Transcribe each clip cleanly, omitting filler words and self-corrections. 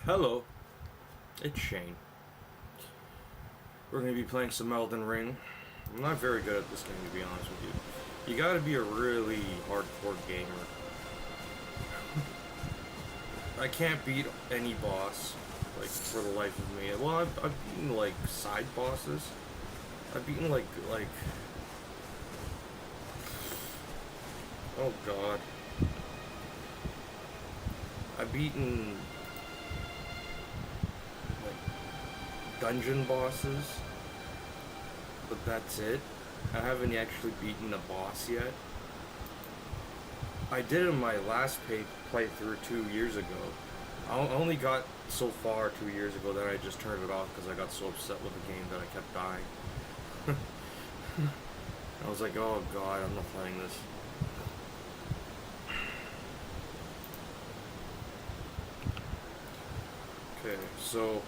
Hello, it's Shane. We're going to be playing some Elden Ring. I'm not very good at this game, to be honest with you. You gotta be a really hardcore gamer. I can't beat any boss, like, for the life of me. Well, I've beaten, like, side bosses. I've beaten, like... Oh, God. I've beaten... dungeon bosses, but that's it. I haven't actually beaten a boss yet. I did in my last playthrough 2 years ago. I only got so far 2 years ago that I just turned it off because I got so upset with the game that I kept dying. I was like, oh god, I'm not playing this. Okay, so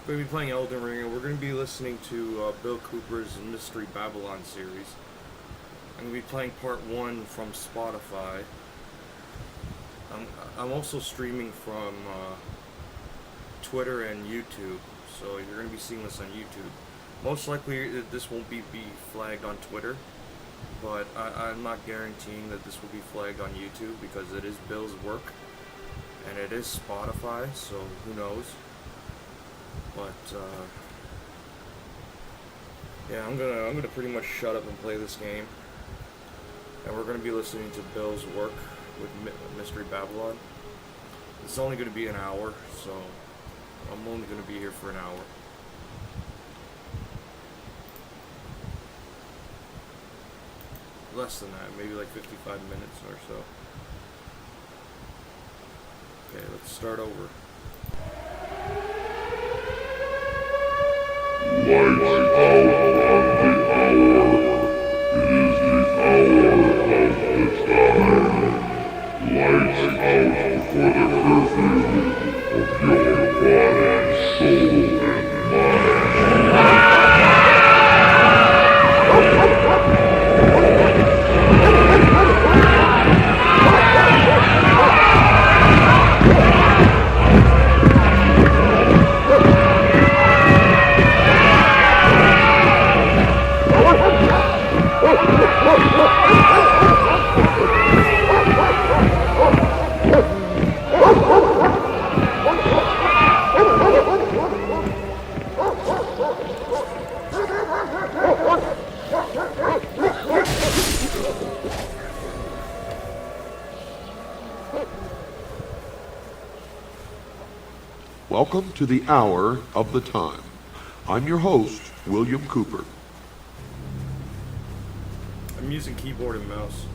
we're going to be playing Elden Ring, and we're going to be listening to Bill Cooper's Mystery Babylon series. I'm going to be playing part 1 from Spotify. I'm also streaming from Twitter and YouTube, so you're going to be seeing this on YouTube. Most likely this won't be flagged on Twitter, but I'm not guaranteeing that this will be flagged on YouTube because it is Bill's work, and it is Spotify, so who knows. But yeah, I'm gonna pretty much shut up and play this game, and we're gonna be listening to Bill's work with Mystery Babylon. It's only gonna be an hour, so I'm only gonna be here for an hour. Less than that, maybe like 55 minutes or so. Okay, let's start over. Lights out on the hour. It is the hour of the time. Lights out for the curfew of your body, soul, and mind. Welcome to the Hour of the Time. I'm your host, William Cooper. I'm using keyboard and mouse.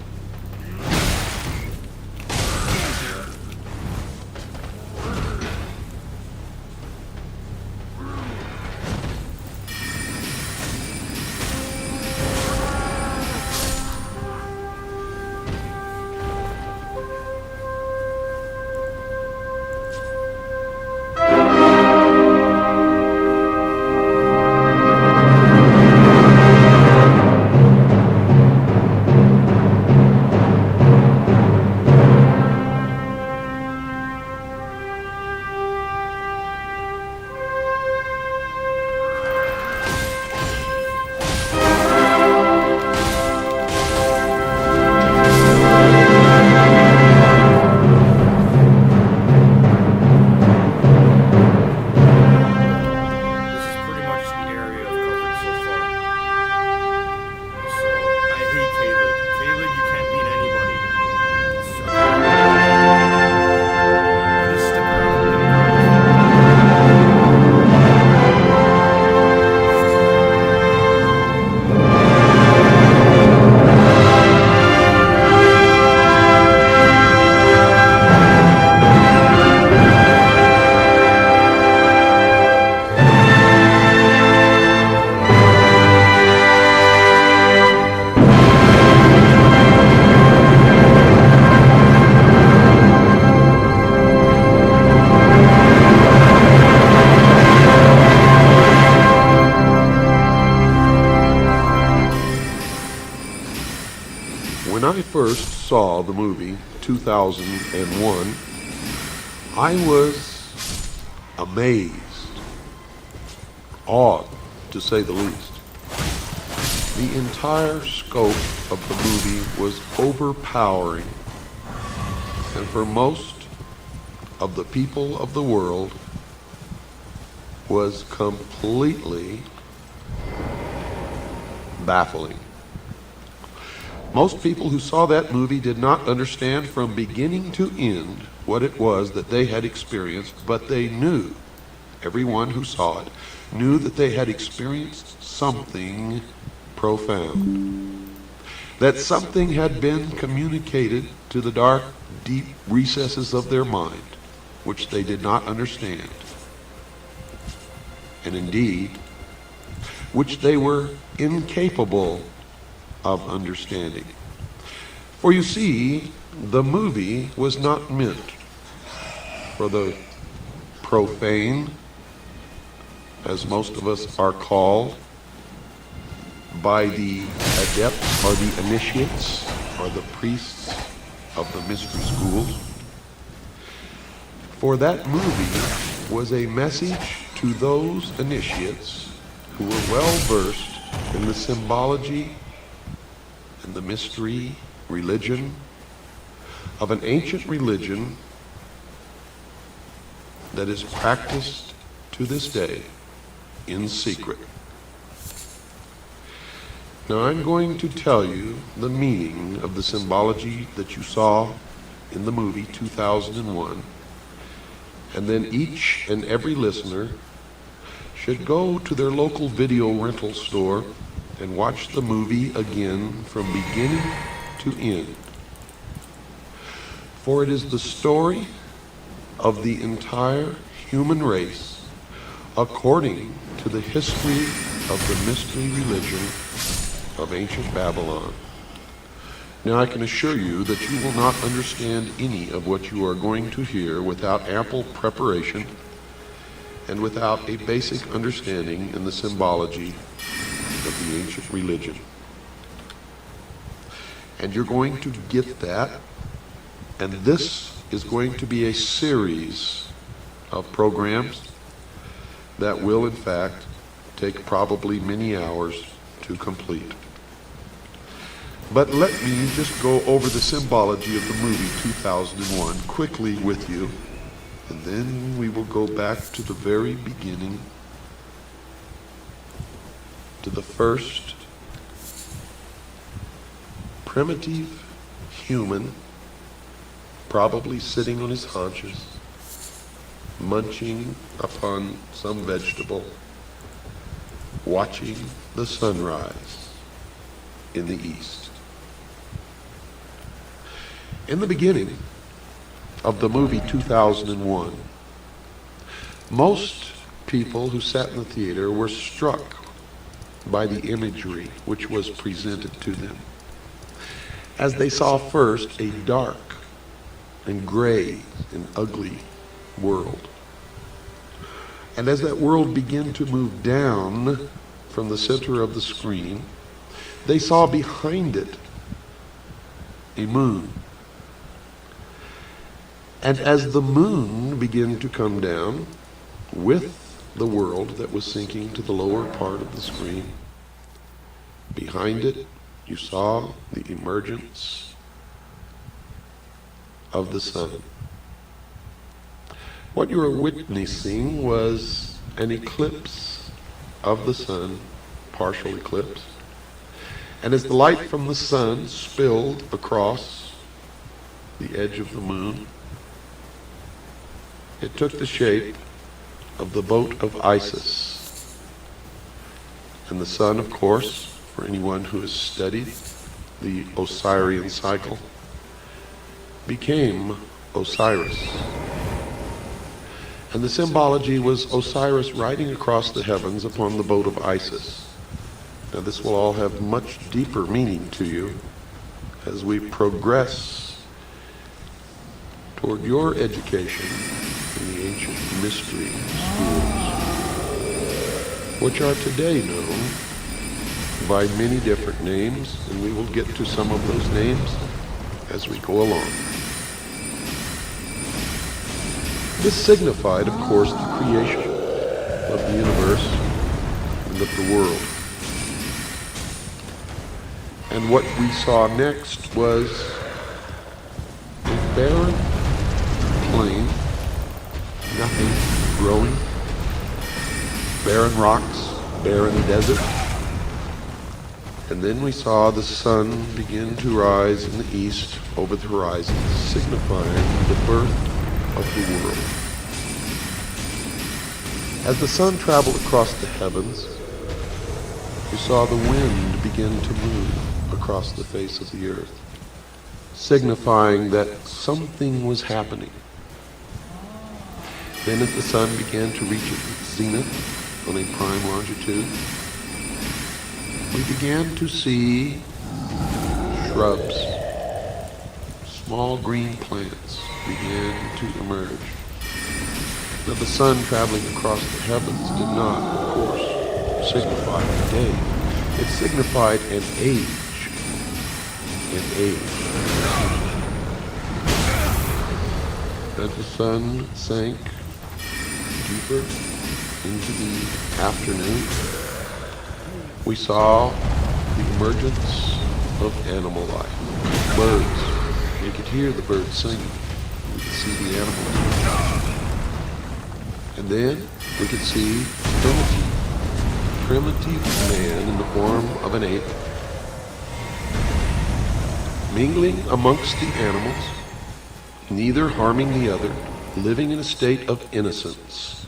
When I first saw the movie 2001, I was amazed, awed, to say the least. The entire scope of the movie was overpowering, and for most of the people of the world was completely baffling. Most people who saw that movie did not understand from beginning to end what it was that they had experienced, but they knew, everyone who saw it, knew that they had experienced something profound. That something had been communicated to the dark, deep recesses of their mind, which they did not understand. And indeed, which they were incapable of understanding. For you see, the movie was not meant for the profane, as most of us are called, by the adepts or the initiates or the priests of the mystery schools. For that movie was a message to those initiates who were well versed in the symbology and the mystery religion of an ancient religion that is practiced to this day in secret. Now I'm going to tell you the meaning of the symbology that you saw in the movie 2001, and then each and every listener should go to their local video rental store and watch the movie again from beginning to end. For it is the story of the entire human race according to the history of the mystery religion of ancient Babylon. Now I can assure you that you will not understand any of what you are going to hear without ample preparation and without a basic understanding in the symbology of the ancient religion. And you're going to get that, and this is going to be a series of programs that will in fact take probably many hours to complete. But let me just go over the symbology of the movie 2001 quickly with you, and then we will go back to the very beginning, to the first primitive human, probably sitting on his haunches, munching upon some vegetable, watching the sunrise in the east. In the beginning of the movie 2001, most people who sat in the theater were struck by the imagery which was presented to them, as they saw first a dark and gray and ugly world. And as that world began to move down from the center of the screen, they saw behind it a moon. And as the moon began to come down with the world that was sinking to the lower part of the screen, behind it you saw the emergence of the sun. What you were witnessing was an eclipse of the sun, partial eclipse. And as the light from the sun spilled across the edge of the moon, it took the shape of the boat of Isis. And the sun, of course, for anyone who has studied the Osirian cycle, became Osiris. And the symbology was Osiris riding across the heavens upon the boat of Isis. Now this will all have much deeper meaning to you as we progress toward your education in the ancient mystery schools, which are today known by many different names, and we will get to some of those names as we go along. This signified, of course, the creation of the universe and of the world. And what we saw next was a barren plain, nothing growing, barren rocks, barren desert. And then we saw the sun begin to rise in the east over the horizon, signifying the birth of the world. As the sun traveled across the heavens, we saw the wind begin to move across the face of the earth, signifying that something was happening. Then as the sun began to reach its zenith on a prime longitude, we began to see shrubs, small green plants began to emerge. Now the sun traveling across the heavens did not, of course, signify a day. It signified an age. An age. As the sun sank deeper into the afternoon, we saw the emergence of animal life. Birds. We could hear the birds singing. We could see the animals. And then we could see primitive man in the form of an ape, mingling amongst the animals, neither harming the other, living in a state of innocence.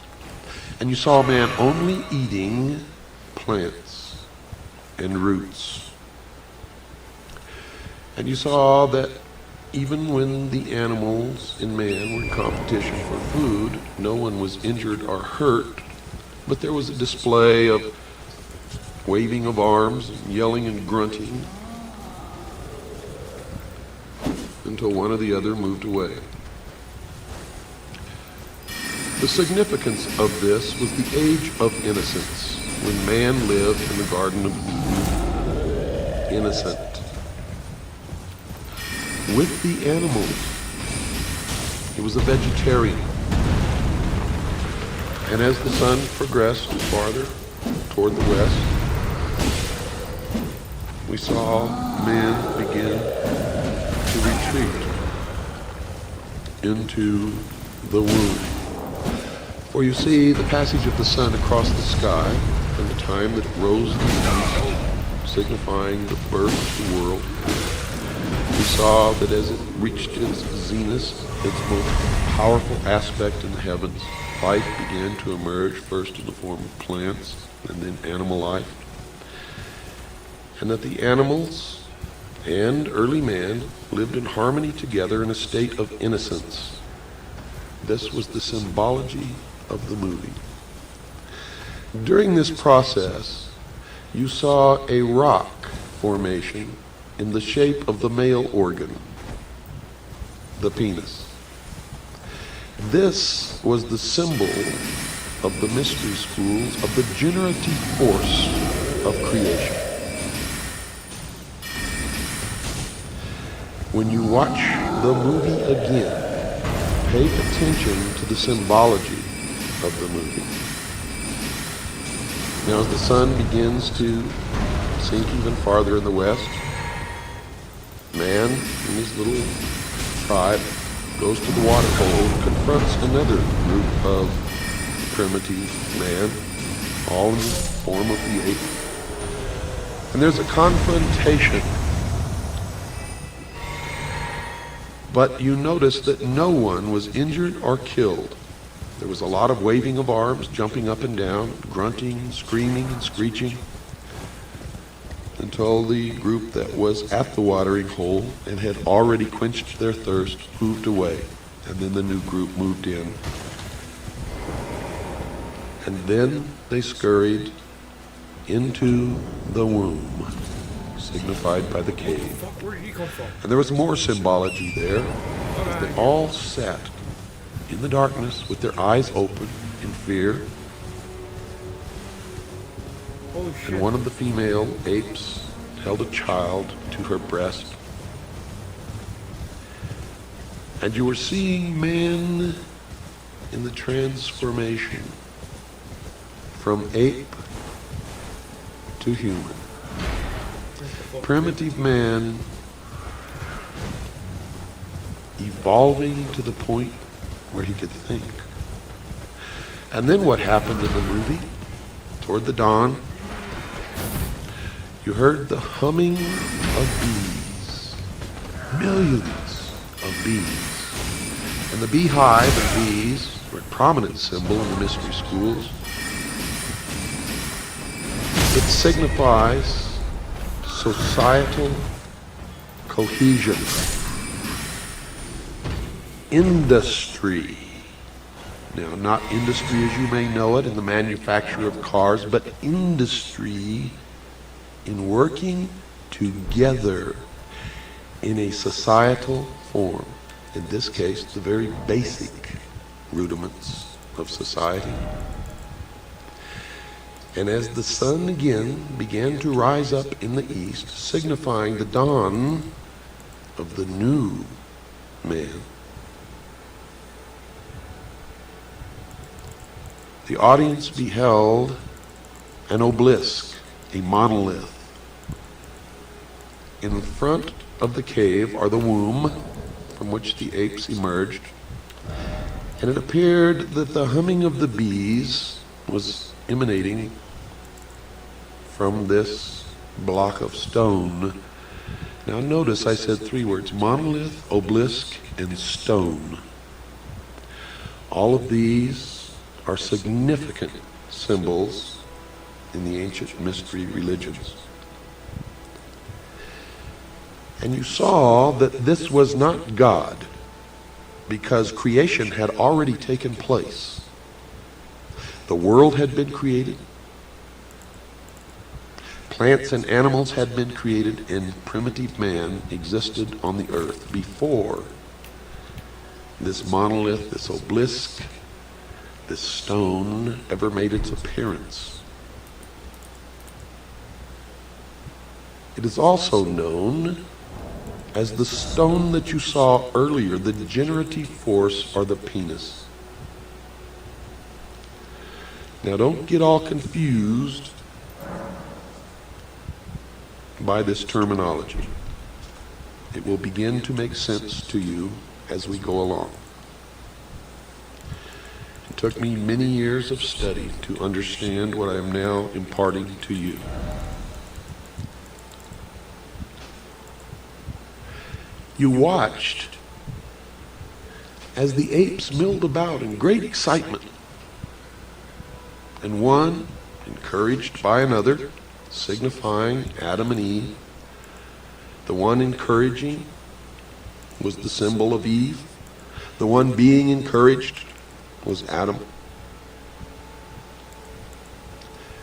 And you saw man only eating plants and roots. And you saw that even when the animals and man were in competition for food, no one was injured or hurt, but there was a display of waving of arms, and yelling and grunting, until one or the other moved away. The significance of this was the age of innocence, when man lived in the Garden of Eden, innocent. With the animals, he was a vegetarian. And as the sun progressed farther toward the west, we saw man begin to retreat into the womb. For you see, the passage of the sun across the sky and the time that it rose in the east, signifying the birth of the world, we saw that as it reached its zenith, its most powerful aspect in the heavens, life began to emerge, first in the form of plants and then animal life. And that the animals and early man lived in harmony together in a state of innocence. This was the symbology of the movie. During this process, you saw a rock formation in the shape of the male organ, the penis. This was the symbol of the mystery schools of the generative force of creation. When you watch the movie again, pay attention to the symbology of the movie. Now as the sun begins to sink even farther in the west, man in his little tribe goes to the water hole and confronts another group of primitive man, all in the form of the ape. And there's a confrontation. But you notice that no one was injured or killed. There was a lot of waving of arms, jumping up and down, grunting, screaming, and screeching, until the group that was at the watering hole and had already quenched their thirst moved away, and then the new group moved in. And then they scurried into the womb, signified by the cave. Where did he come from? And there was more symbology there, as they all sat in the darkness with their eyes open in fear. Holy shit. And one of the female apes held a child to her breast. And you were seeing man in the transformation from ape to human. Primitive man evolving to the point where he could think. And then what happened in the movie? Toward the dawn, you heard the humming of bees, millions of bees. And the beehive and bees were a prominent symbol in the mystery schools. It signifies societal cohesion, industry. Now, not industry as you may know it in the manufacture of cars, but industry in working together in a societal form. In this case, the very basic rudiments of society. And as the sun again began to rise up in the east, signifying the dawn of the new man, the audience beheld an obelisk, a monolith. In front of the cave are the womb from which the apes emerged, and it appeared that the humming of the bees was emanating from this block of stone. Now notice I said three words: monolith, obelisk, and stone. All of these are significant symbols in the ancient mystery religions. And you saw that this was not God, because creation had already taken place. The world had been created, plants and animals had been created, and primitive man existed on the earth before this monolith, this obelisk, this stone ever made its appearance. It is also known as the stone that you saw earlier, the generative force, or the penis. Now don't get all confused by this terminology. It will begin to make sense to you as we go along. It took me many years of study to understand what I am now imparting to you. You watched as the apes milled about in great excitement, and one, encouraged by another, signifying Adam and Eve. The one encouraging was the symbol of Eve. The one being encouraged was Adam,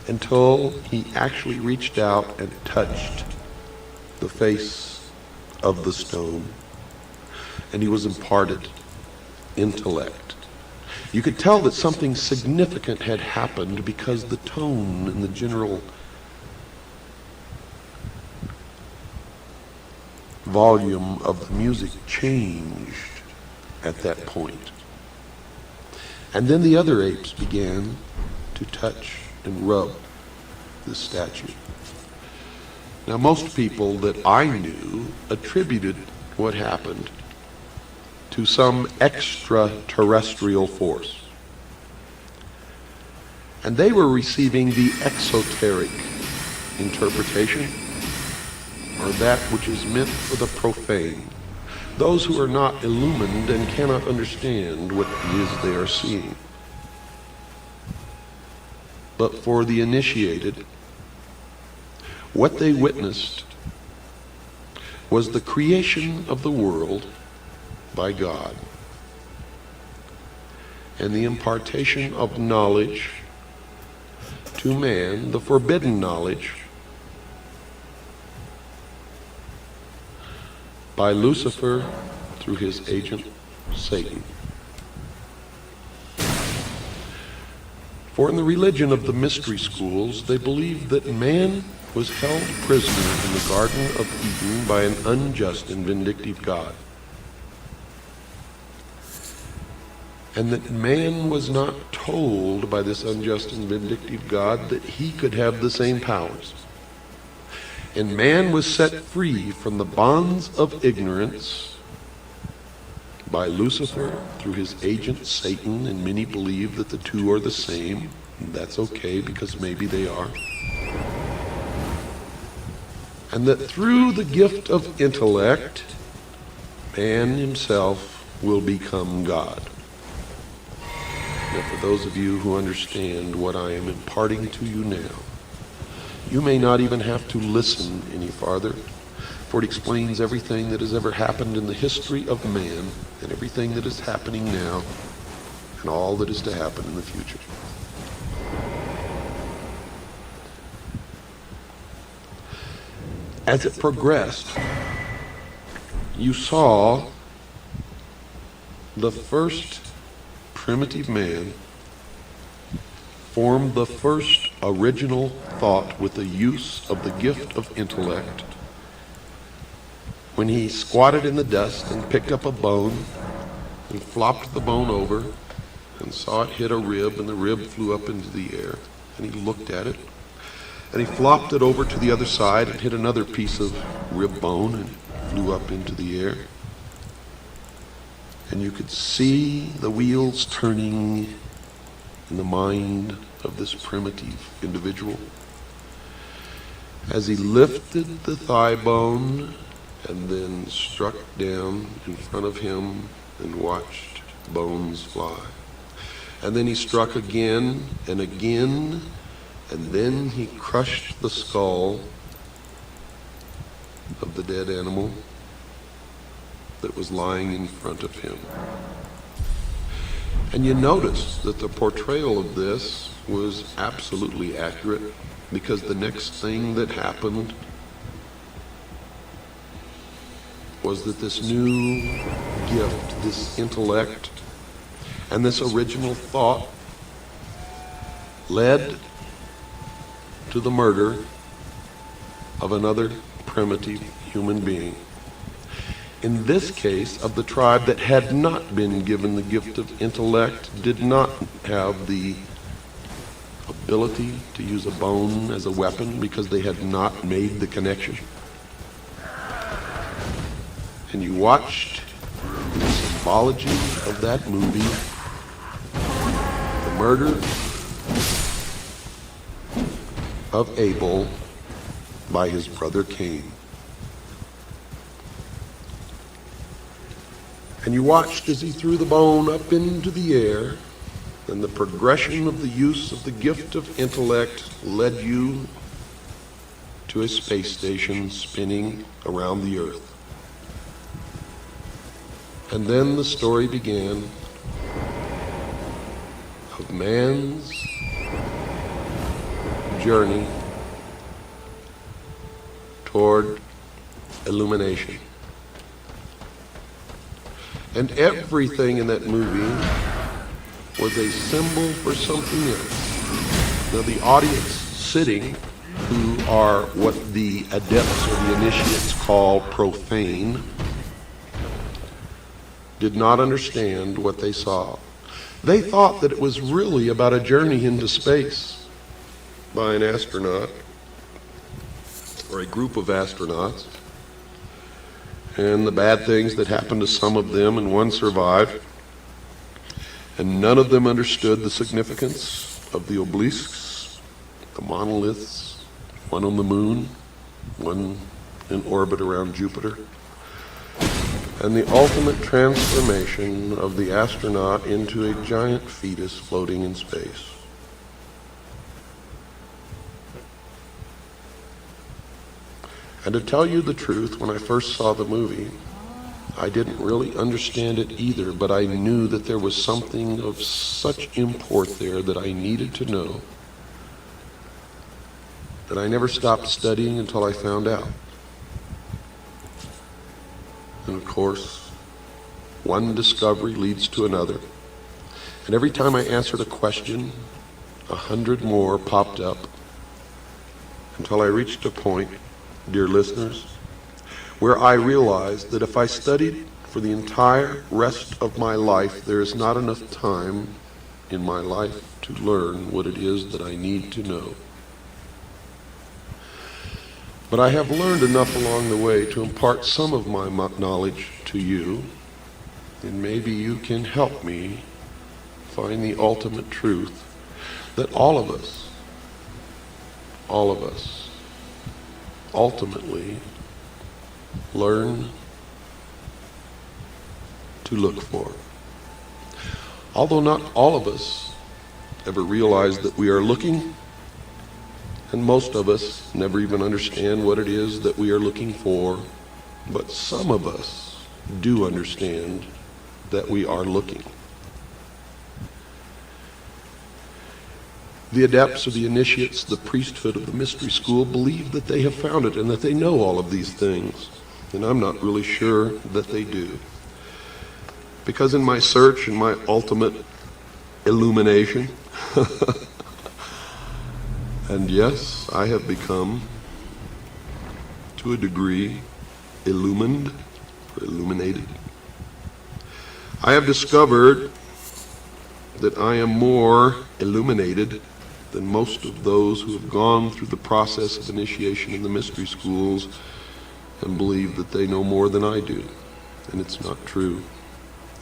until he actually reached out and touched the face of the stone, and he was imparted intellect. You could tell that something significant had happened because the tone and the general volume of the music changed at that point. And then the other apes began to touch and rub the statue. Now, most people that I knew attributed what happened to some extraterrestrial force. And they were receiving the exoteric interpretation, or that which is meant for the profane, those who are not illumined and cannot understand what it is they are seeing. But for the initiated, what they witnessed was the creation of the world by God, and the impartation of knowledge to man, the forbidden knowledge, by Lucifer through his agent Satan. For in the religion of the mystery schools, they believed that man was held prisoner in the Garden of Eden by an unjust and vindictive God. and that man was not told by this unjust and vindictive God that he could have the same powers. And man was set free from the bonds of ignorance by Lucifer through his agent Satan, and many believe that the two are the same. That's okay, because maybe they are. And that through the gift of intellect, man himself will become God. Now, for those of you who understand what I am imparting to you now, you may not even have to listen any farther, for it explains everything that has ever happened in the history of man, and everything that is happening now, and all that is to happen in the future. As it progressed, you saw the first primitive man form the first original thought with the use of the gift of intellect when he squatted in the dust and picked up a bone and flopped the bone over and saw it hit a rib, and the rib flew up into the air, and he looked at it, and he flopped it over to the other side and hit another piece of rib bone, and it flew up into the air. And you could see the wheels turning in the mind of this primitive individual as he lifted the thigh bone and then struck down in front of him and watched bones fly. And then he struck again and again, and then he crushed the skull of the dead animal that was lying in front of him. And you notice that the portrayal of this was absolutely accurate, because the next thing that happened was that this new gift, this intellect, and this original thought led to the murder of another primitive human being. In this case, of the tribe that had not been given the gift of intellect, did not have the ability to use a bone as a weapon because they had not made the connection. And you watched the symbology of that movie, the murder of Abel by his brother Cain. And you watched as he threw the bone up into the air, and the progression of the use of the gift of intellect led you to a space station spinning around the earth. And then the story began of man's journey toward illumination. And everything in that movie was a symbol for something else. Now, the audience sitting, who are what the adepts or the initiates call profane, did not understand what they saw. They thought that it was really about a journey into space by an astronaut or a group of astronauts, and the bad things that happened to some of them, and one survived. And none of them understood the significance of the obelisks, the monoliths, one on the moon, one in orbit around Jupiter, and the ultimate transformation of the astronaut into a giant fetus floating in space. And to tell you the truth, when I first saw the movie, I didn't really understand it either, but I knew that there was something of such import there that I needed to know, that I never stopped studying until I found out. And of course, one discovery leads to another. And every time I answered a question, 100 more popped up, until I reached a point, dear listeners, where I realized that if I studied for the entire rest of my life, there is not enough time in my life to learn what it is that I need to know. But I have learned enough along the way to impart some of my knowledge to you, and maybe you can help me find the ultimate truth that all of us, ultimately learn to look for. Although not all of us ever realize that we are looking, and most of us never even understand what it is that we are looking for, but some of us do understand that we are looking. The adepts or the initiates, the priesthood of the mystery school, believe that they have found it and that they know all of these things. And I'm not really sure that they do. Because in my search and my ultimate illumination, and yes, I have become, to a degree, illumined or illuminated. I have discovered that I am more illuminated than most of those who have gone through the process of initiation in the mystery schools and believe that they know more than I do. And it's not true.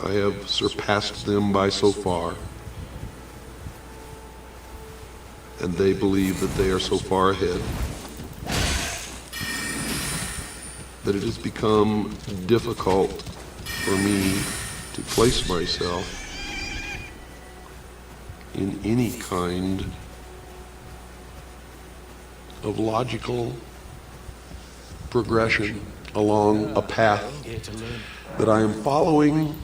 I have surpassed them by so far. And they believe that they are so far ahead that it has become difficult for me to place myself in any kind of logical progression along a path that I am following,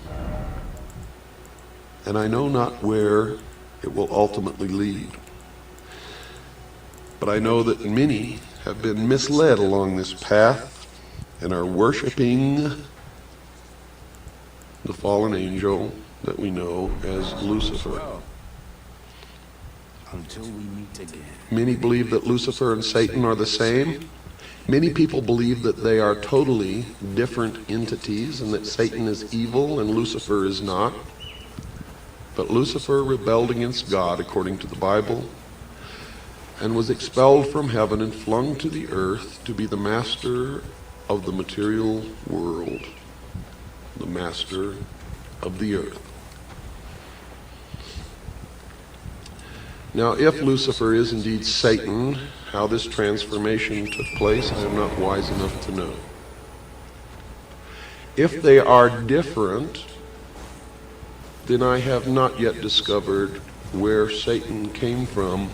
and I know not where it will ultimately lead. But I know that many have been misled along this path and are worshiping the fallen angel that we know as Lucifer. Until we meet again. Many believe that Lucifer and Satan are the same. Many people believe that they are totally different entities and that Satan is evil and Lucifer is not. But Lucifer rebelled against God according to the Bible and was expelled from heaven and flung to the earth to be the master of the material world, the master of the earth. Now, if Lucifer is indeed Satan, how this transformation took place, I am not wise enough to know. If they are different, then I have not yet discovered where Satan came from,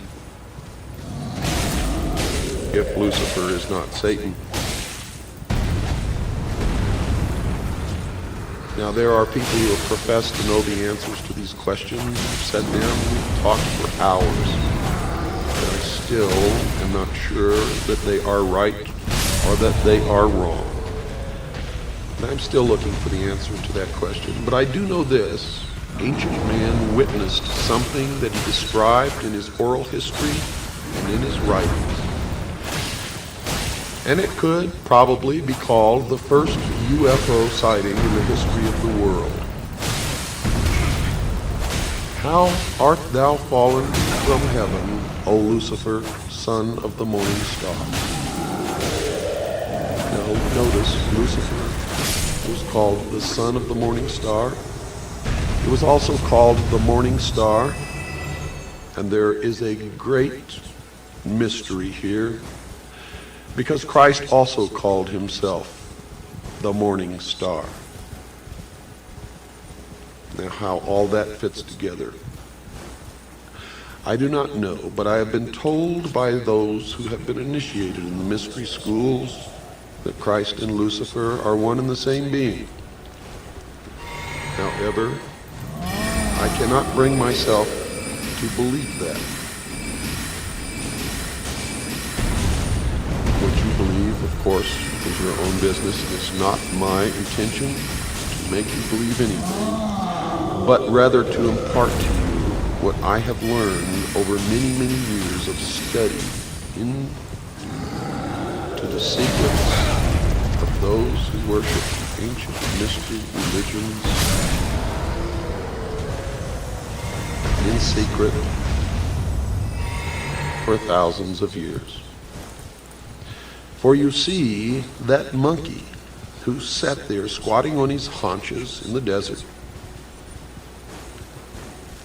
if Lucifer is not Satan. Now, there are people who have professed to know the answers to these questions. We've sat down and we've talked for hours. But I still am not sure that they are right or that they are wrong. And I'm still looking for the answer to that question. But I do know this. Ancient man witnessed something that he described in his oral history and in his writings. And it could probably be called the first UFO sighting in the history of the world. How art thou fallen from heaven, O Lucifer, son of the morning star? Now notice, Lucifer was called the son of the morning star. It was also called the morning star. And there is a great mystery here, because Christ also called himself the morning star. Now, how all that fits together, I do not know, but I have been told by those who have been initiated in the mystery schools that Christ and Lucifer are one and the same being. However, I cannot bring myself to believe that. What you believe, of course, is your own business. It's not my intention to make you believe anything, but rather to impart to you what I have learned over many, many years of study into the secrets of those who worship ancient mystery religions in secret for thousands of years. For you see, that monkey who sat there squatting on his haunches in the desert,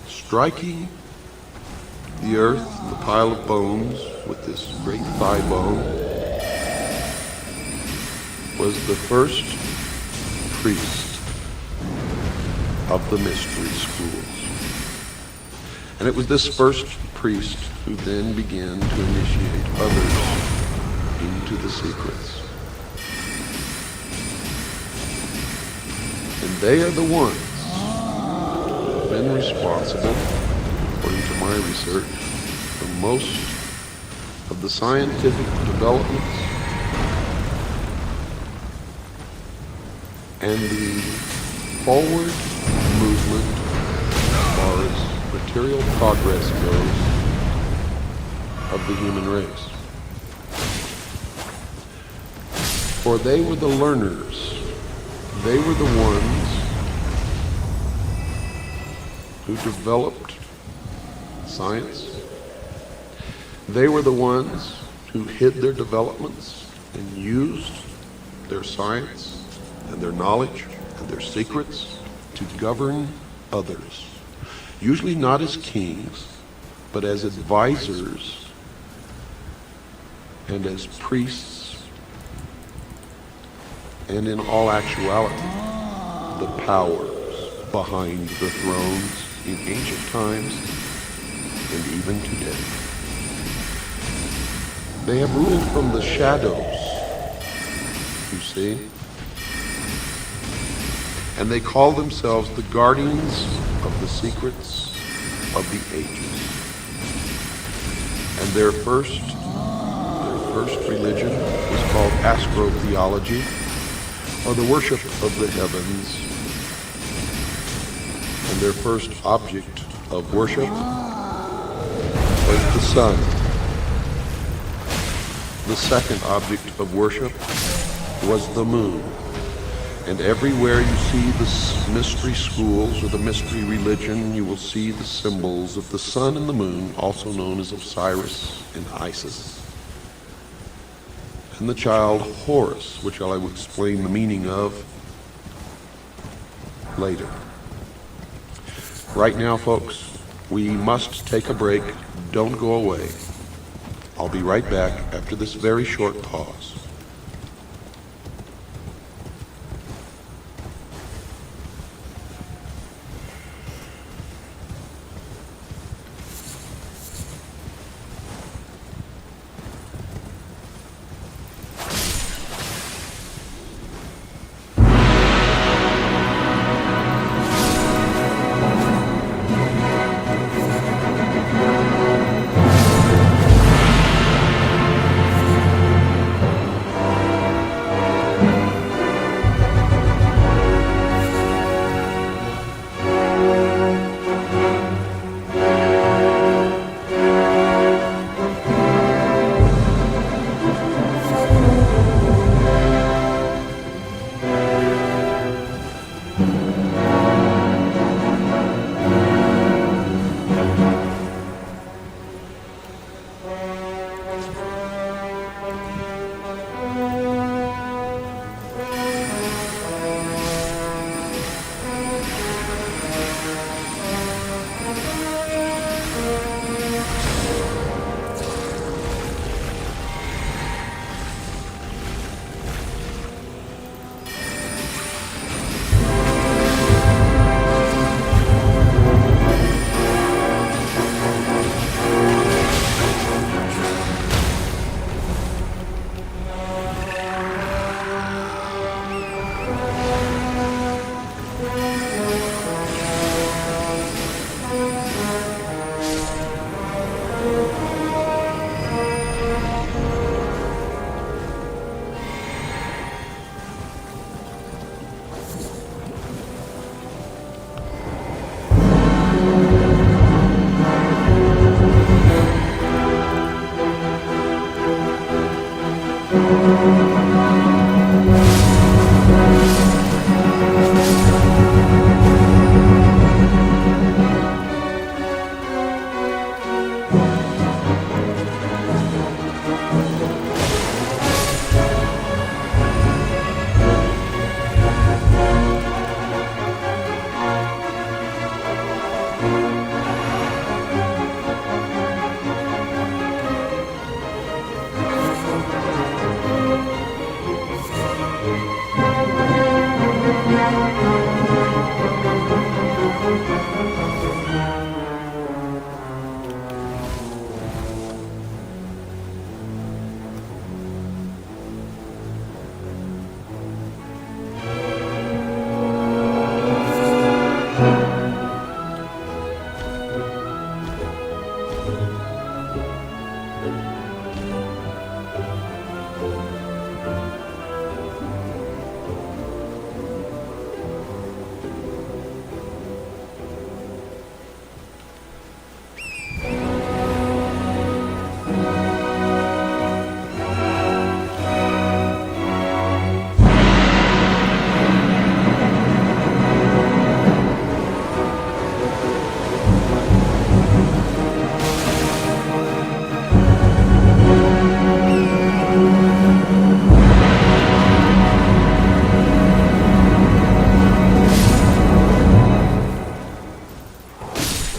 striking the earth and the pile of bones with this great thigh bone, was the first priest of the mystery schools. And it was this first priest who then began to initiate others into the secrets. And they are the ones who have been responsible, according to my research, for most of the scientific developments and the forward movement as far as material progress goes of the human race. For they were the learners. They were the ones who developed science. They were the ones who hid their developments and used their science and their knowledge and their secrets to govern others, usually not as kings, but as advisors and as priests, and in all actuality, the powers behind the thrones in ancient times and even today. They have ruled from the shadows, you see, and they call themselves the guardians of the secrets of the ages. And their first religion was called astrotheology, or the worship of the heavens. And their first object of worship was the sun. The second object of worship was the moon. And everywhere you see the mystery schools or the mystery religion, you will see the symbols of the sun and the moon, also known as Osiris and Isis. And the child Horus, which I will explain the meaning of later. Right now, folks, we must take a break. Don't go away. I'll be right back after this very short pause.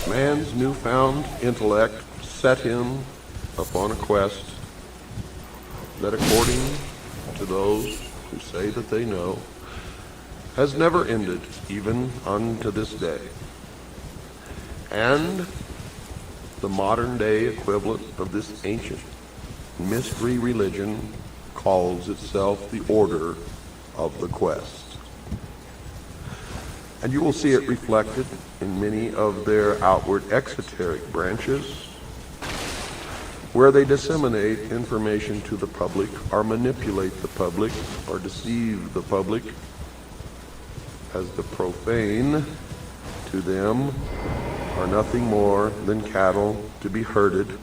Man's newfound intellect set him upon a quest that, according to those who say that they know, has never ended even unto this day. And the modern day equivalent of this ancient mystery religion calls itself the Order of the Quest. And you will see it reflected in many of their outward exoteric branches, where they disseminate information to the public, or manipulate the public, or deceive the public, as the profane to them are nothing more than cattle to be herded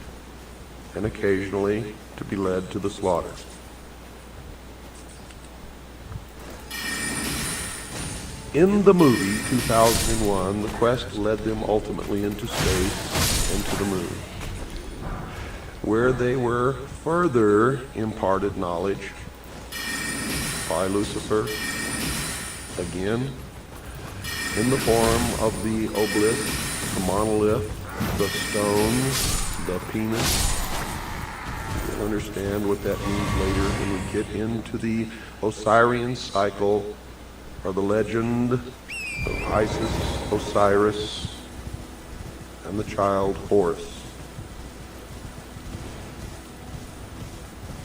and occasionally to be led to the slaughter. In the movie 2001, the quest led them ultimately into space and to the moon, where they were further imparted knowledge by Lucifer, again, in the form of the obelisk, the monolith, the stone, the penis. You'll understand what that means later when we get into the Osirian cycle, or the legend of Isis, Osiris, and the child Horus.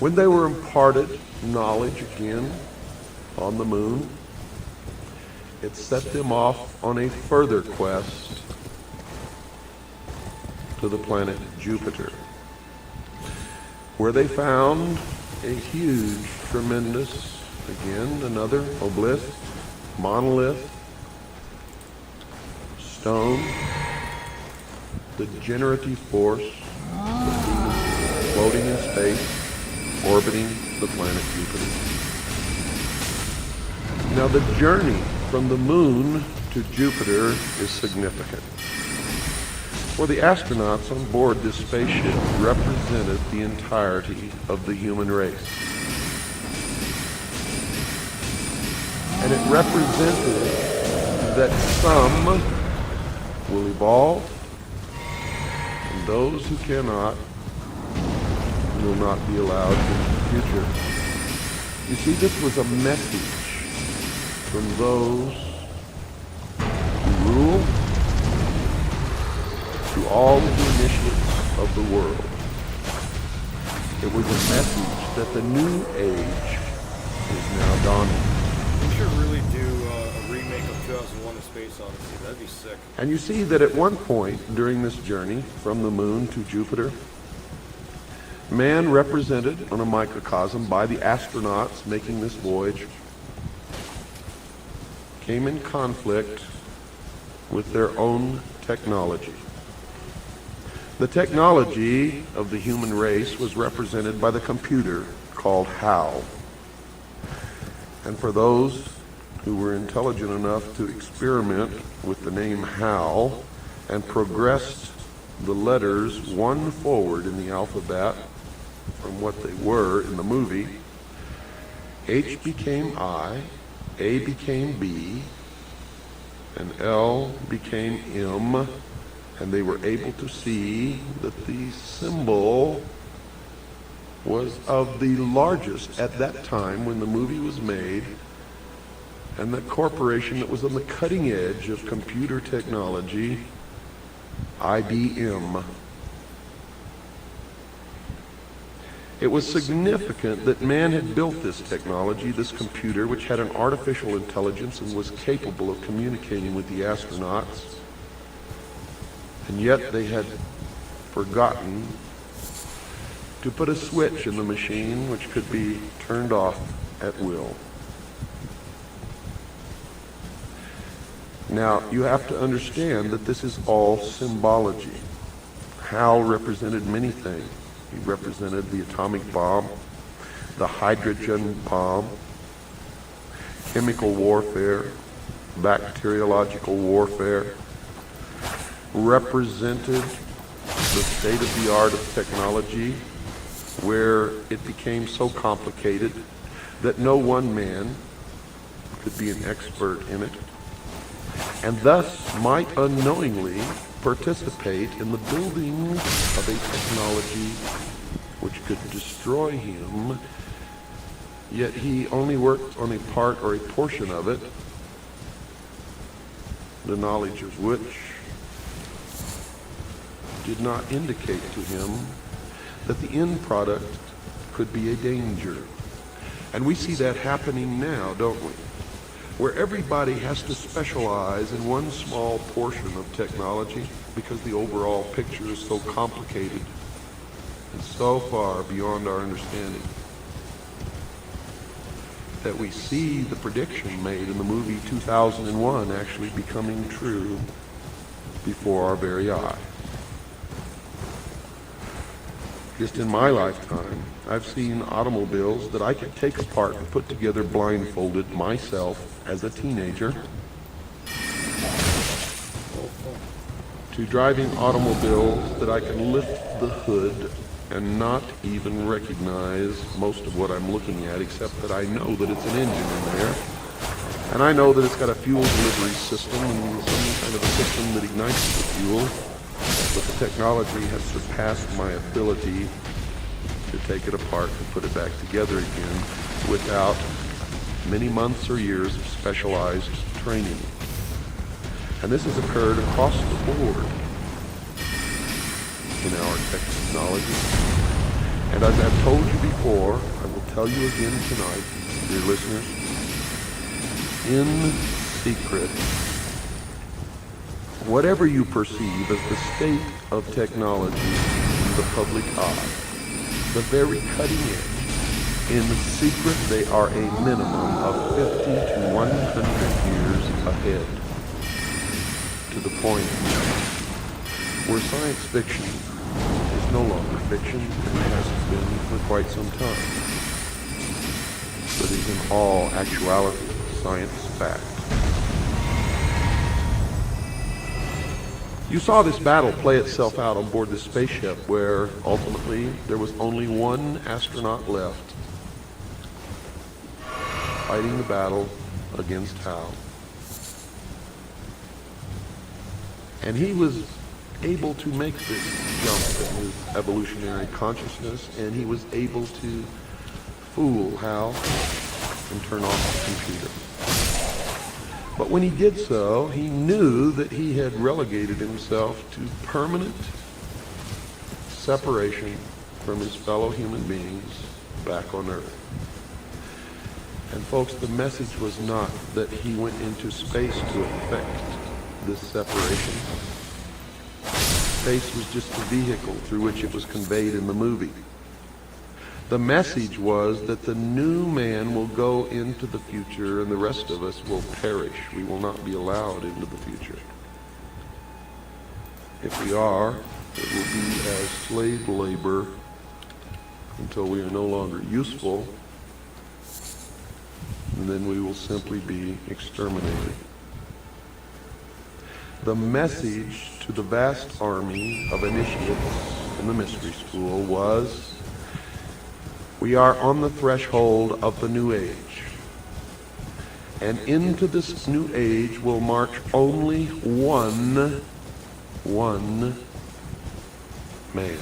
When they were imparted knowledge again on the moon, it set them off on a further quest to the planet Jupiter, where they found a huge, tremendous, again, another obelisk, monolith, stone, the generative force of Venus floating in space, orbiting the planet Jupiter. Now the journey from the moon to Jupiter is significant, for the astronauts on board this spaceship represented the entirety of the human race. And it represented that some will evolve, and those who cannot will not be allowed into the future. You see, this was a message from those who rule to all of the initiates of the world. It was a message that the new age is now dawning. We should really do a remake of 2001: A Space Odyssey. That'd be sick. And you see that at one point during this journey from the moon to Jupiter, man, represented on a microcosm by the astronauts making this voyage, came in conflict with their own technology. The technology of the human race was represented by the computer called HAL. And for those who were intelligent enough to experiment with the name HAL and progressed the letters one forward in the alphabet from what they were in the movie, H became I, A became B, and L became M, and they were able to see that the symbol was of the largest, at that time when the movie was made, and the corporation that was on the cutting edge of computer technology, IBM. It was significant that man had built this technology, this computer, which had an artificial intelligence and was capable of communicating with the astronauts. And yet they had forgotten to put a switch in the machine which could be turned off at will. Now, you have to understand that this is all symbology. Hal represented many things. He represented the atomic bomb, the hydrogen bomb, chemical warfare, bacteriological warfare, represented the state-of-the-art of technology, where it became so complicated that no one man could be an expert in it, and thus might unknowingly participate in the building of a technology which could destroy him, yet he only worked on a part or a portion of it, the knowledge of which did not indicate to him that the end product could be a danger. And we see that happening now, don't we? Where everybody has to specialize in one small portion of technology because the overall picture is so complicated and so far beyond our understanding that we see the prediction made in the movie 2001 actually becoming true before our very eyes. Just in my lifetime, I've seen automobiles that I could take apart and put together blindfolded myself as a teenager, to driving automobiles that I can lift the hood and not even recognize most of what I'm looking at, except that I know that it's an engine in there, and I know that it's got a fuel delivery system and some kind of a system that ignites the fuel. But the technology has surpassed my ability to take it apart and put it back together again without many months or years of specialized training. And this has occurred across the board in our technology. And as I've told you before, I will tell you again tonight, dear listeners, in secret, whatever you perceive as the state of technology in the public eye, the very cutting edge, in secret they are a minimum of 50 to 100 years ahead, to the point where science fiction is no longer fiction and hasn't been for quite some time, but is in all actuality science fact. You saw this battle play itself out on board the spaceship, where ultimately there was only one astronaut left fighting the battle against Hal. And he was able to make this jump in his evolutionary consciousness, and he was able to fool Hal and turn off the computer. But when he did so, he knew that he had relegated himself to permanent separation from his fellow human beings back on Earth. And folks, the message was not that he went into space to effect this separation. Space was just the vehicle through which it was conveyed in the movie. The message was that the new man will go into the future and the rest of us will perish. We will not be allowed into the future. If we are, it will be as slave labor until we are no longer useful, and then we will simply be exterminated. The message to the vast army of initiates in the mystery school was, we are on the threshold of the new age. And into this new age will march only one man.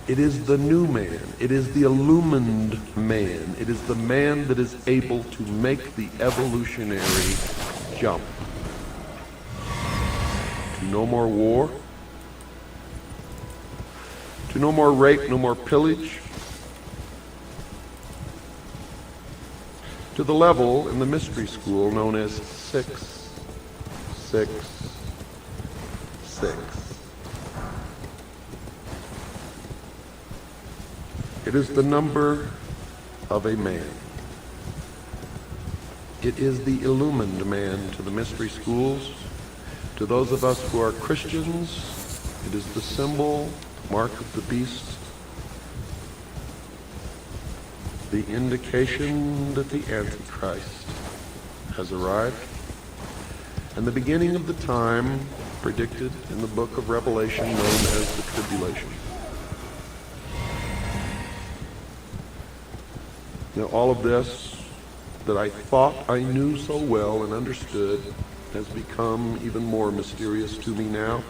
It is the new man. It is the illumined man. It is the man that is able to make the evolutionary jump. To no more war. To no more rape, no more pillage. To the level in the mystery school known as 666. It is the number of a man. It is the illumined man to the mystery schools. To those of us who are Christians, it is the symbol, mark of the beast, the indication that the Antichrist has arrived, and the beginning of the time predicted in the book of Revelation known as the tribulation. Now, all of this that I thought I knew so well and understood has become even more mysterious to me now,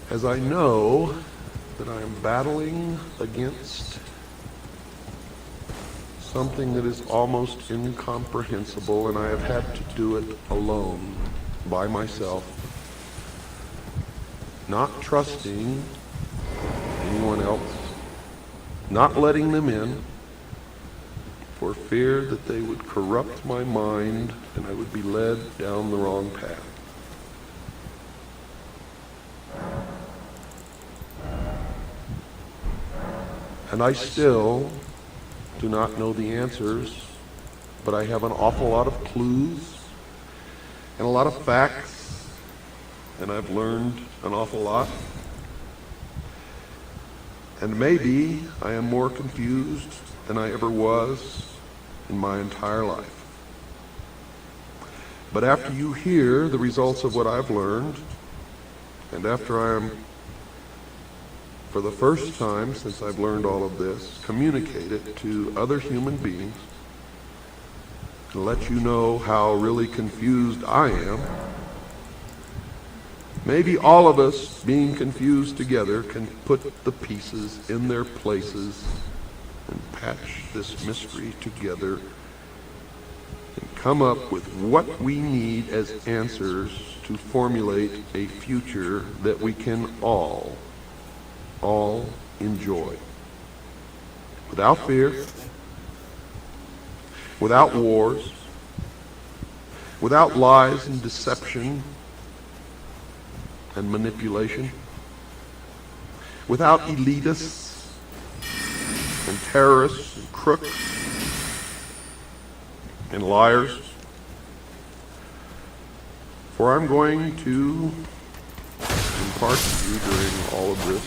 as I know that I am battling against something that is almost incomprehensible, and I have had to do it alone, by myself, not trusting anyone else, not letting them in, for fear that they would corrupt my mind and I would be led down the wrong path. And I still do not know the answers, but I have an awful lot of clues and a lot of facts, and I've learned an awful lot. And maybe I am more confused than I ever was in my entire life. But after you hear the results of what I've learned, and after I am, for the first time since I've learned all of this, communicate it to other human beings, to let you know how really confused I am, maybe all of us being confused together can put the pieces in their places and patch this mystery together and come up with what we need as answers to formulate a future that we can all enjoy. Without fear, without wars, without lies and deception and manipulation, without elitists and terrorists and crooks and liars. For I'm going to impart to you during all of this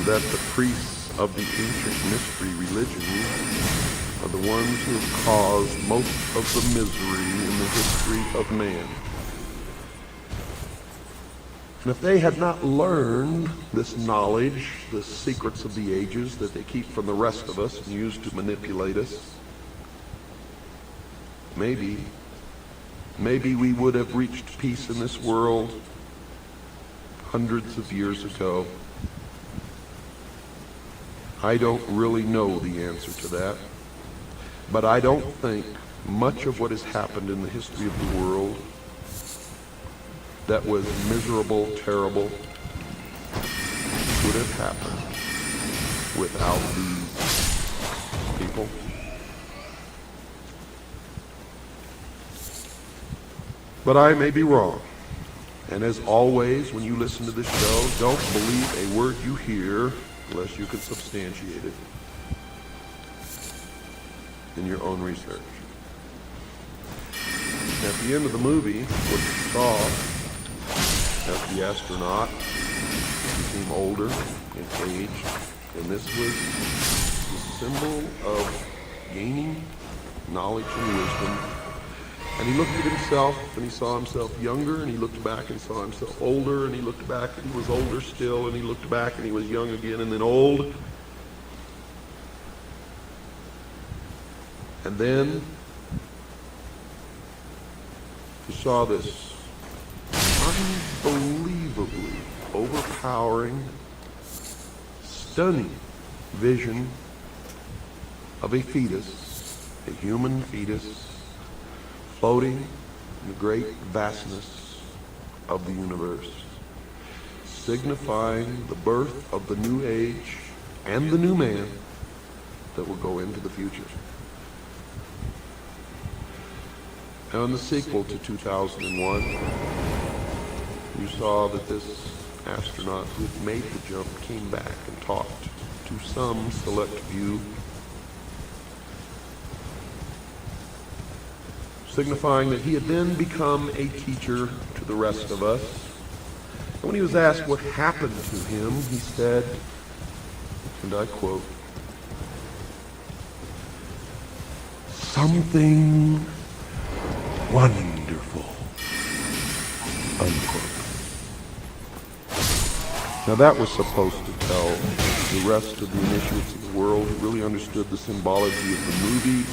that the priests of the ancient mystery religion are the ones who have caused most of the misery in the history of man. And if they had not learned this knowledge, the secrets of the ages that they keep from the rest of us and use to manipulate us, maybe we would have reached peace in this world hundreds of years ago. I don't really know the answer to that, but I don't think much of what has happened in the history of the world that was miserable, terrible, would have happened without these people. But I may be wrong. And as always, when you listen to this show, don't believe a word you hear unless you can substantiate it in your own research. At the end of the movie, what you saw as the astronaut became older and aged, and this was the symbol of gaining knowledge and wisdom. And he looked at himself, and he saw himself younger, and he looked back and saw himself older, and he looked back and he was older still, and he looked back and he was young again, and then old. And then he saw this not unbelievably overpowering, stunning vision of a fetus, a human fetus, floating in the great vastness of the universe, signifying the birth of the new age and the new man that will go into the future. Now, in the sequel to 2001, you saw that this astronaut who had made the jump came back and talked to some select few, signifying that he had then become a teacher to the rest of us. And when he was asked what happened to him, he said, and I quote, "Something wonderful," unquote. Now that was supposed to tell the rest of the initiates of the world who really understood the symbology of the movie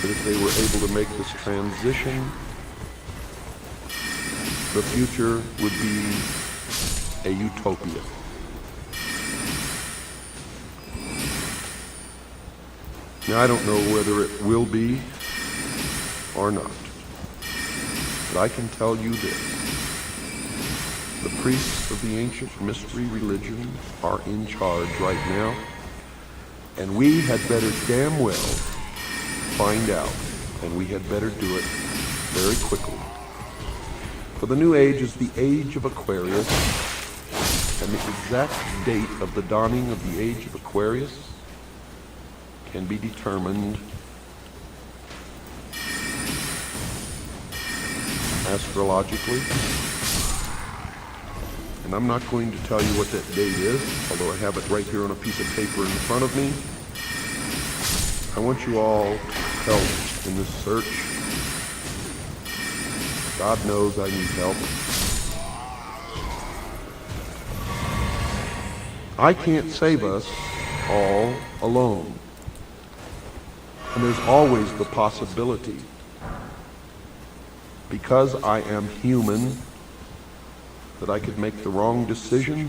that if they were able to make this transition, the future would be a utopia. Now, I don't know whether it will be or not, but I can tell you this. The priests of the ancient mystery religion are in charge right now, and we had better damn well find out, and we had better do it very quickly. For the new age is the age of Aquarius, and the exact date of the dawning of the age of Aquarius can be determined astrologically. And I'm not going to tell you what that date is, although I have it right here on a piece of paper in front of me. I want you all to help in this search. God knows I need help. I can't save us all alone. And there's always the possibility, because I am human, that I could make the wrong decision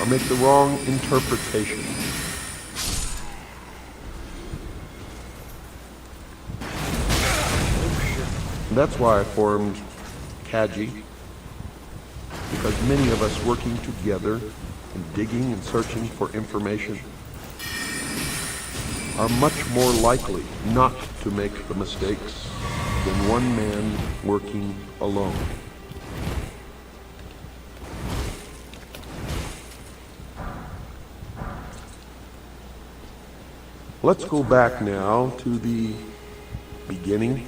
or make the wrong interpretation. And that's why I formed Kaji, because many of us working together and digging and searching for information are much more likely not to make the mistakes than one man working alone. Let's go back now to the beginning,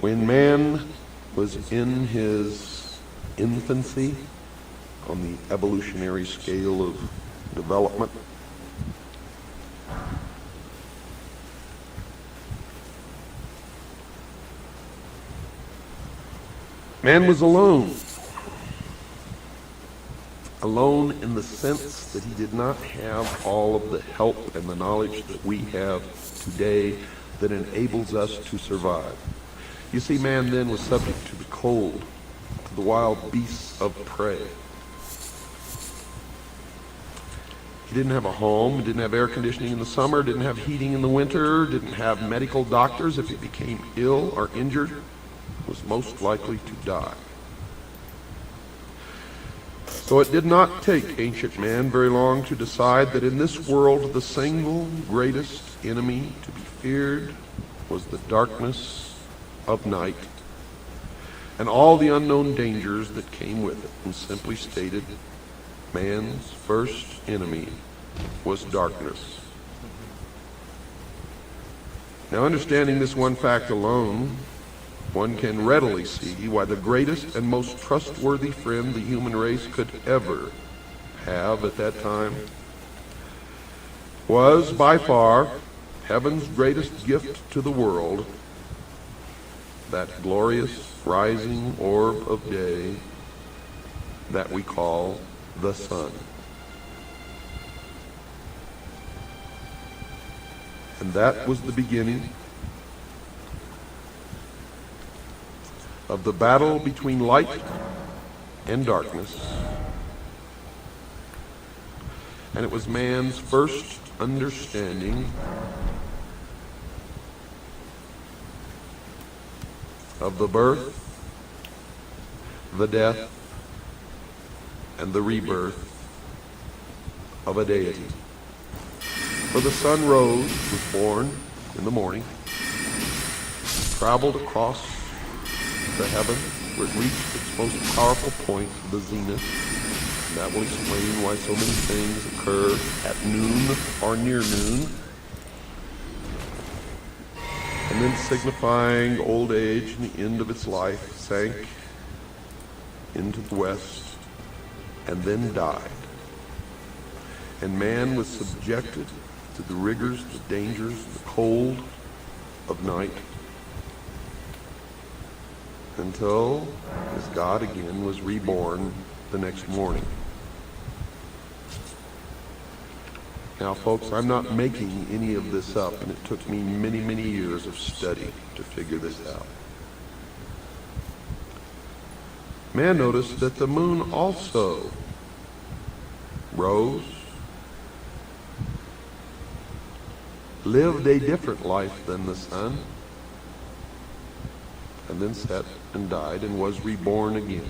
when man was in his infancy on the evolutionary scale of development. Man was alone. Alone in the sense that he did not have all of the help and the knowledge that we have today that enables us to survive. You see, man then was subject to the cold, to the wild beasts of prey. He didn't have a home, didn't have air conditioning in the summer, didn't have heating in the winter, didn't have medical doctors. If he became ill or injured, was most likely to die. So it did not take ancient man very long to decide that in this world the single greatest enemy to be feared was the darkness of night and all the unknown dangers that came with it. And simply stated, man's first enemy was darkness. Now, understanding this one fact alone, one can readily see why the greatest and most trustworthy friend the human race could ever have at that time was by far heaven's greatest gift to the world, that glorious rising orb of day that we call the sun. And that was the beginning of the battle between light and darkness. And it was man's first understanding of the birth, the death, and the rebirth of a deity. For the sun rose, was born in the morning, traveled across the heaven where it reached its most powerful point, the zenith. And that will explain why so many things occur at noon or near noon. And then signifying old age and the end of its life, sank into the west and then died. And man was subjected to the rigors, the dangers, the cold of night until his God again was reborn the next morning. Now, folks, I'm not making any of this up, and it took me many, many years of study to figure this out. Man noticed that the moon also rose, lived a different life than the sun, and then set and died and was reborn again.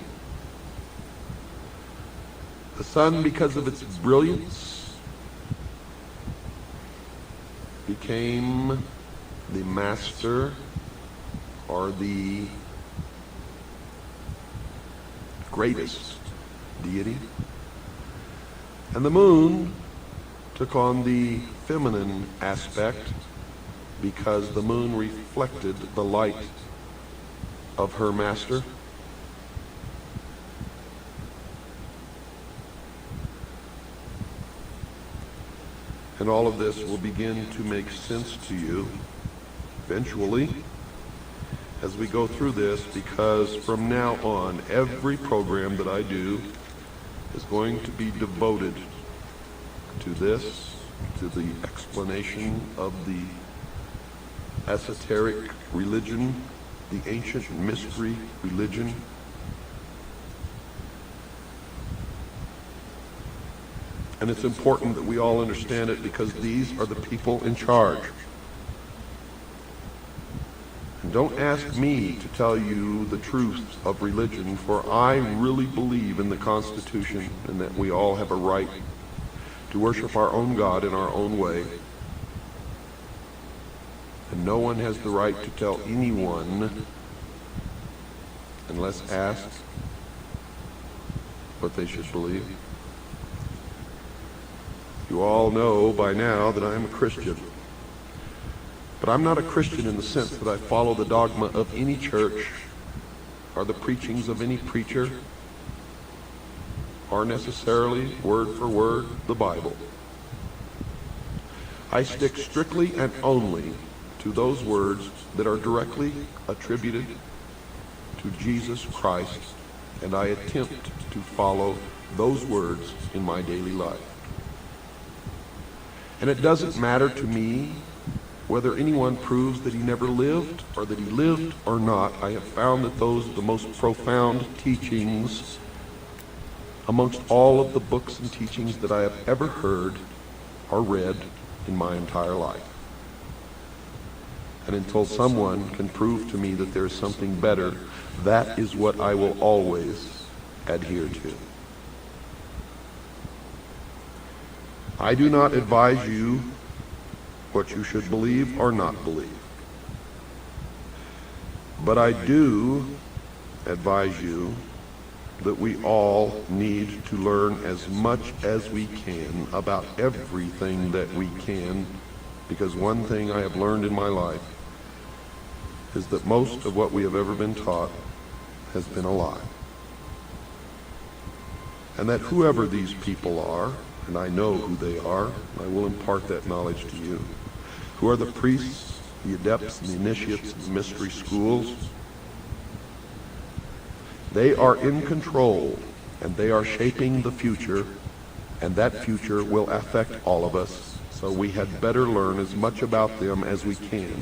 The sun, because of its brilliance, became the master or the greatest deity. And the moon took on the feminine aspect because the moon reflected the light of her master. And all of this will begin to make sense to you eventually as we go through this, because from now on, every program that I do is going to be devoted to this, to the explanation of the esoteric religion, the ancient mystery religion. And it's important that we all understand it, because these are the people in charge. And don't ask me to tell you the truth of religion, for I really believe in the Constitution and that we all have a right to worship our own God in our own way. And no one has the right to tell anyone, unless asked, what they should believe. You all know by now that I am a Christian. But I'm not a Christian in the sense that I follow the dogma of any church or the preachings of any preacher or necessarily word for word the Bible. I stick strictly and only to those words that are directly attributed to Jesus Christ, and I attempt to follow those words in my daily life. And it doesn't matter to me whether anyone proves that he never lived or that he lived or not. I have found that those are the most profound teachings amongst all of the books and teachings that I have ever heard or read in my entire life. And until someone can prove to me that there is something better, that is what I will always adhere to. I do not advise you what you should believe or not believe. But I do advise you that we all need to learn as much as we can about everything that we can, because one thing I have learned in my life is that most of what we have ever been taught has been a lie. And that whoever these people are, and I know who they are, I will impart that knowledge to you, who are the priests, the adepts, and the initiates of the mystery schools, they are in control, and they are shaping the future, and that future will affect all of us so we had better learn as much about them as we can.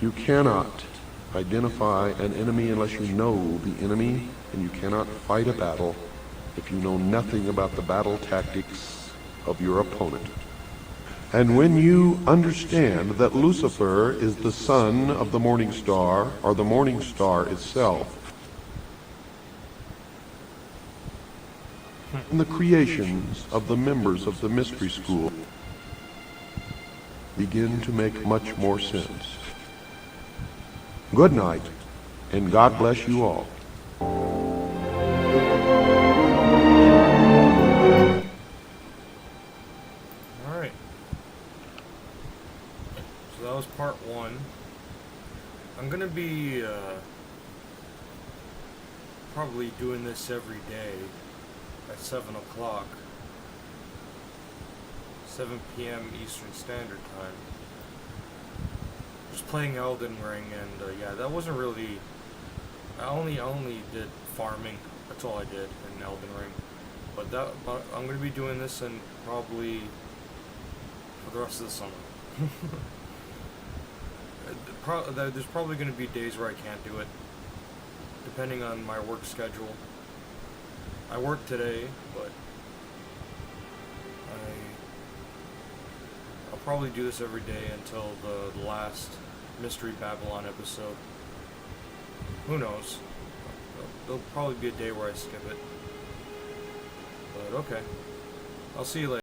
You cannot identify an enemy unless you know the enemy, and you cannot fight a battle if you know nothing about the battle tactics of your opponent. And when you understand that Lucifer is the son of the morning star, or the morning star itself, and the creations of the members of the mystery school begin to make much more sense. Good night, and God bless you all. Alright. So that was part one. I'm gonna be probably doing this every day at 7 o'clock. 7 p.m. Eastern Standard Time. Just playing Elden Ring, and yeah, that wasn't really. I only did farming. That's all I did in Elden Ring. But I'm gonna be doing this and probably for the rest of the summer. There's probably gonna be days where I can't do it, depending on my work schedule. I work today, but I'll probably do this every day until the last Mystery Babylon episode. Who knows? There'll probably be a day where I skip it. But okay. I'll see you later.